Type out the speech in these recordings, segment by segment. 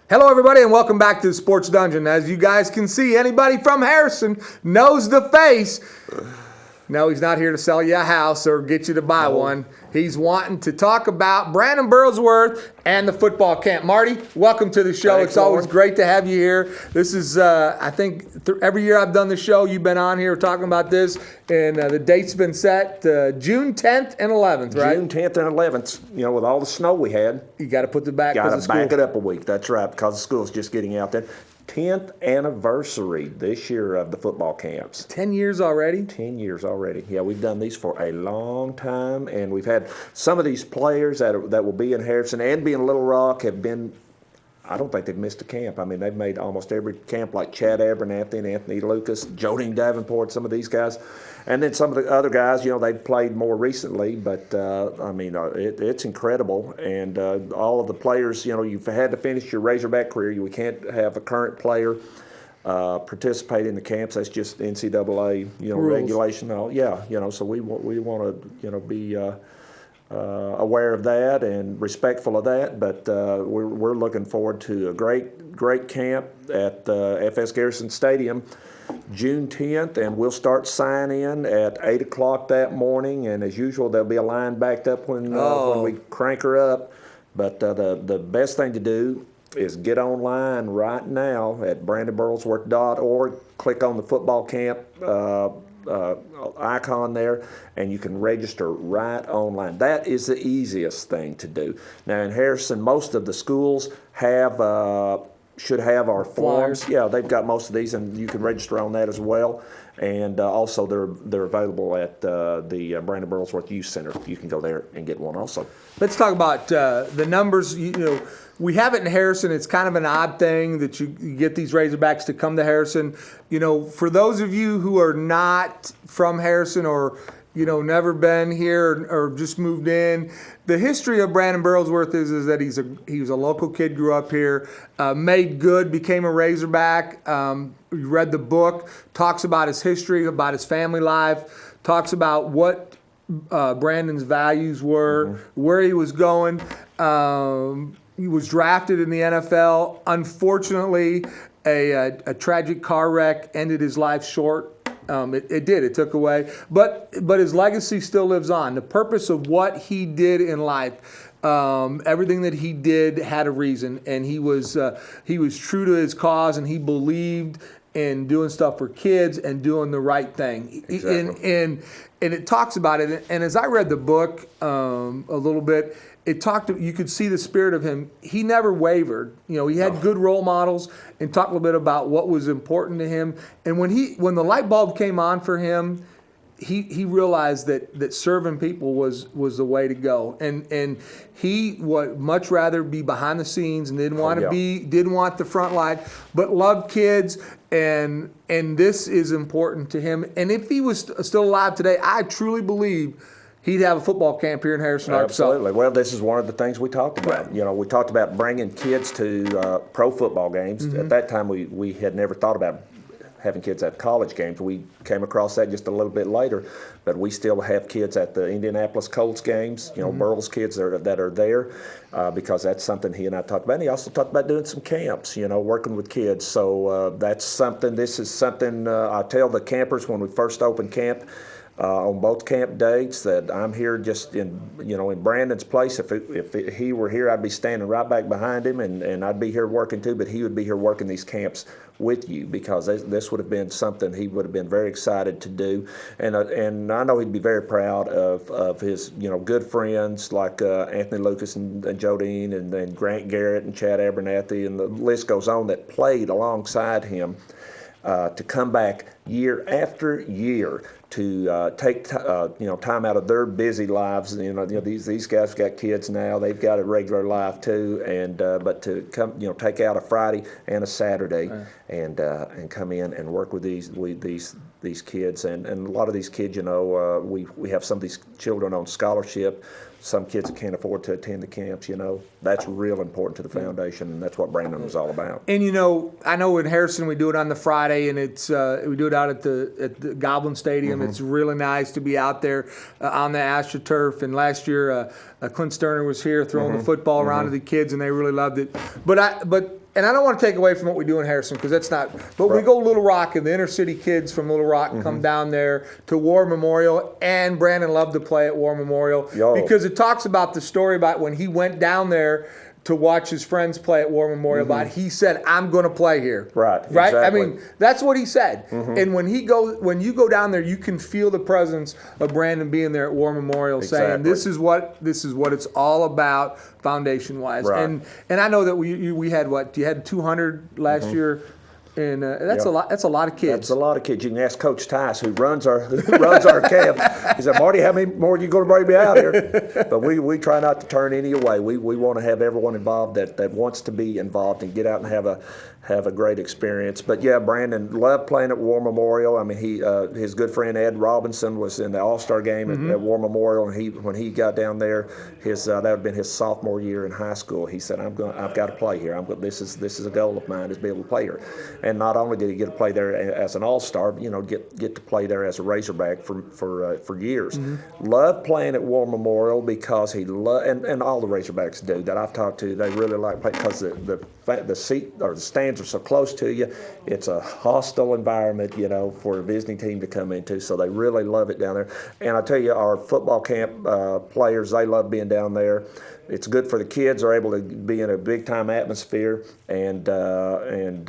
Hello, everybody, and welcome back to the Sports Dungeon. As you guys can see, anybody from Harrison knows the face. No, he's not here to sell you a house or get you to buy one. He's wanting to talk about Brandon Burlsworth and the football camp. Marty, welcome to the show. Thanks, it's always great to have you here. This is, I think, every year I've done the show, you've been on here talking about this, and the date's been set June 10th and 11th, right? June 10th and 11th, with all the snow we had. You got to put the back Got to back it up a week. That's right, because the school's just getting out there. 10th anniversary this year of the football camps. 10 years already? 10 years already. Yeah, we've done these for a long time, and we've had some of these players that will be in Harrison and be in Little Rock have been, I don't think they've missed a camp. I mean, they've made almost every camp, like Chad Abernathy and Anthony Lucas, Jodine Davenport, some of these guys. And then some of the other guys, they've played more recently, but, it's incredible. And all of the players, you've had to finish your Razorback career. We can't have a current player participate in the camps. That's just NCAA, regulation. So we want to, be aware of that and respectful of that. But we're looking forward to a great camp at FS Garrison Stadium, June 10th, and we'll start sign-in at 8 o'clock that morning. And as usual, there'll be a line backed up when we crank her up. But the best thing to do is get online right now at brandonburlsworth.org. Click on the football camp icon there, and you can register right online. That is the easiest thing to do. Now in Harrison, most of the schools should have our forms. Flyers. Yeah, they've got most of these, and you can register on that as well. And also they're available at the Brandon Burlsworth Youth Center. You can go there and get one also. Let's talk about the numbers. We have it in Harrison. It's kind of an odd thing that you get these Razorbacks to come to Harrison. For those of you who are not from Harrison or never been here or just moved in, the history of Brandon Burlsworth is that he was a local kid, grew up here, made good, became a Razorback. You read the book, talks about his history, about his family life, talks about what Brandon's values were, where he was going. He was drafted in the NFL. Unfortunately, a tragic car wreck ended his life short. It did. It took away. But his legacy still lives on. The purpose of what he did in life, everything that he did had a reason, and he was true to his cause, and he believed in doing stuff for kids and doing the right thing. Exactly. And it talks about it. And as I read the book a little bit, you could see the spirit of him. He never wavered. He had good role models, and talked a little bit about what was important to him. And when the light bulb came on for him, he realized that serving people was the way to go. And he would much rather be behind the scenes and didn't want the front line, but loved kids, and this is important to him. And if he was still alive today, I truly believe he'd have a football camp here in Harrison, Arkansas. Absolutely. Well, this is one of the things we talked about. Right. We talked about bringing kids to pro football games. At that time, we had never thought about having kids at college games. We came across that just a little bit later, but we still have kids at the Indianapolis Colts games, Burl's kids that are there, because that's something he and I talked about. And he also talked about doing some camps, working with kids. So this is something I tell the campers when we first open camp, on both camp dates, that I'm here just in Brandon's place. If he were here, I'd be standing right back behind him, and I'd be here working too, but he would be here working these camps with you, because this would have been something he would have been very excited to do. And I know he'd be very proud of his good friends like Anthony Lucas and Jodine and Grant Garrett and Chad Abernathy, and the list goes on, that played alongside him, to come back year after year to take time out of their busy lives. These guys got kids now; they've got a regular life too, and but to come take out a Friday and a Saturday, and come in and work with these kids, and a lot of these kids, we have some of these children on scholarship. Some kids that can't afford to attend the camps, that's real important to the foundation, and that's what Brandon was all about. And I know in Harrison we do it on the Friday, and it's we do it out at the Goblin Stadium. It's really nice to be out there on the AstroTurf. And last year, Clint Sterner was here throwing the football around to the kids, and they really loved it. But and I don't want to take away from what we do in Harrison because that's not. But we go to Little Rock, and the inner city kids from Little Rock come down there to War Memorial, and Brandon loved to play at War Memorial because it talks about the story about when he went down there to watch his friends play at War Memorial. But he said, "I'm going to play here." Right. Right. Exactly. I mean, that's what he said. And when you go down there, you can feel the presence of Brandon being there at War Memorial, saying, "This is what it's all about, foundation wise." Right. And I know that we had you had 200 last year. And that's a lot. That's a lot of kids. That's a lot of kids. You can ask Coach Tice, who runs our camp. He said, "Marty, how many more are you going to bring me out here?" But we try not to turn any away. We want to have everyone involved that wants to be involved and get out and have a great experience. But yeah, Brandon loved playing at War Memorial. I mean, his good friend Ed Robinson was in the All-Star game at War Memorial, and when he got down there, that would have been his sophomore year in high school. He said, "I've got to play here. This is a goal of mine, is to be able to play here." And not only did he get to play there as an All-Star, but, get to play there as a Razorback for years. Loved playing at War Memorial because he loved, and all the Razorbacks do that I've talked to. They really like playing because the seat or the stands are so close to you. It's a hostile environment, for a visiting team to come into. So they really love it down there. And I tell you, our football camp players, they love being down there. It's good for the kids. They're able to be in a big time atmosphere, and then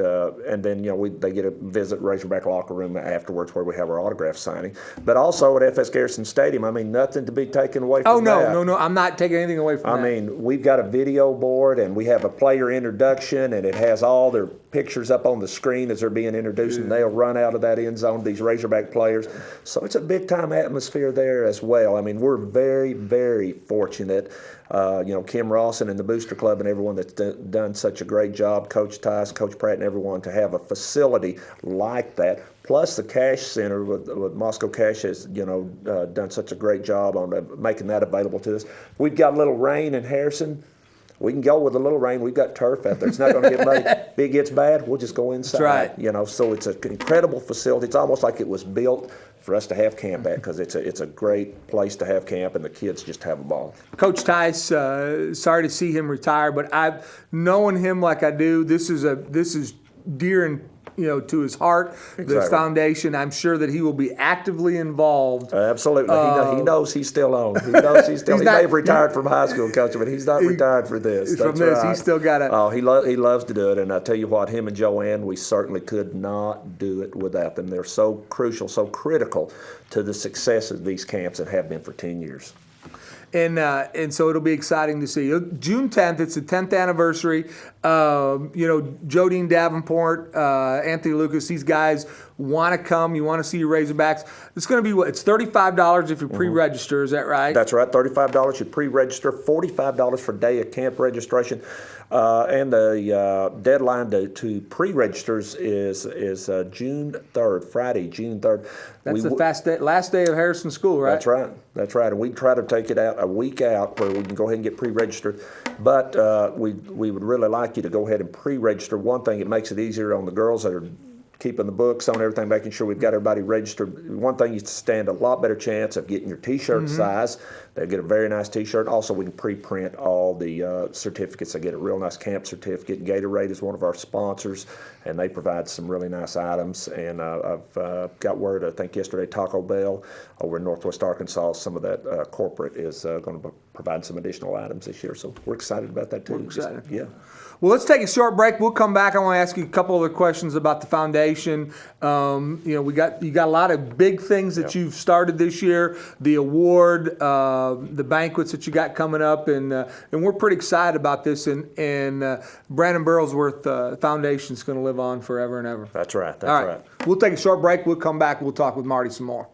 they get to visit Razorback locker room afterwards where we have our autograph signing. But also at FS Garrison Stadium, I mean, nothing to be taken away from that. Oh no, I'm not taking anything away from that. I mean, we've got a video board and we have a player introduction, and it has all their pictures up on the screen as they're being introduced, and they'll run out of that end zone, these Razorback players. So it's a big time atmosphere there as well. I mean, we're very, very fortunate. Kim Rawson and the Booster Club and everyone that's done such a great job, Coach Tice, Coach Pratt, and everyone, to have a facility like that. Plus the Cash Center with Moscow Cash has, done such a great job on making that available to us. We've got a little rain in Harrison. We can go with a little rain. We've got turf out there. It's not going to get muddy. If it gets bad, we'll just go inside. That's right. So it's an incredible facility. It's almost like it was built for us to have camp at, because it's a great place to have camp, and the kids just have a ball. Coach Tice, sorry to see him retire, but I've known him like I do. This is dear and to his heart, this foundation. I'm sure that he will be actively involved. Absolutely. He knows he's still on. He knows he's still. He may have retired from high school coaching, but he's not retired for this. He's still got it. Oh, he loves to do it. And I tell you what, him and Joanne, we certainly could not do it without them. They're so crucial, so critical to the success of these camps and have been for 10 years. And so it'll be exciting to see. June 10th, it's the 10th anniversary. Jodine Davenport, Anthony Lucas, these guys want to come. You want to see your Razorbacks. It's going to be it's $35 if you pre-register. Is that right? That's right. $35 you pre-register. $45 for day of camp registration. And the deadline to pre-registers is June 3rd, Friday, June 3rd. That's the last day of Harrison School, right? That's right. And we try to take it out a week out where we can go ahead and get pre-registered. But we would really like you to go ahead and pre-register. One thing, it makes it easier on the girls that are keeping the books on everything, making sure we've got everybody registered. One thing, you stand a lot better chance of getting your T-shirt size. They'll get a very nice T-shirt. Also, we can pre-print all the certificates. They get a real nice camp certificate. Gatorade is one of our sponsors, and they provide some really nice items. And I've got word, I think yesterday, Taco Bell over in Northwest Arkansas, some of that corporate is going to provide some additional items this year. So we're excited about that, too. We're excited. Yeah. Well, let's take a short break. We'll come back. I want to ask you a couple other questions about the foundation. You got a lot of big things that you've started this year. The award, the banquets that you got coming up, and we're pretty excited about this. And Brandon Burlsworth Foundation is going to live on forever and ever. That's right. All right. We'll take a short break. We'll come back. We'll talk with Marty some more.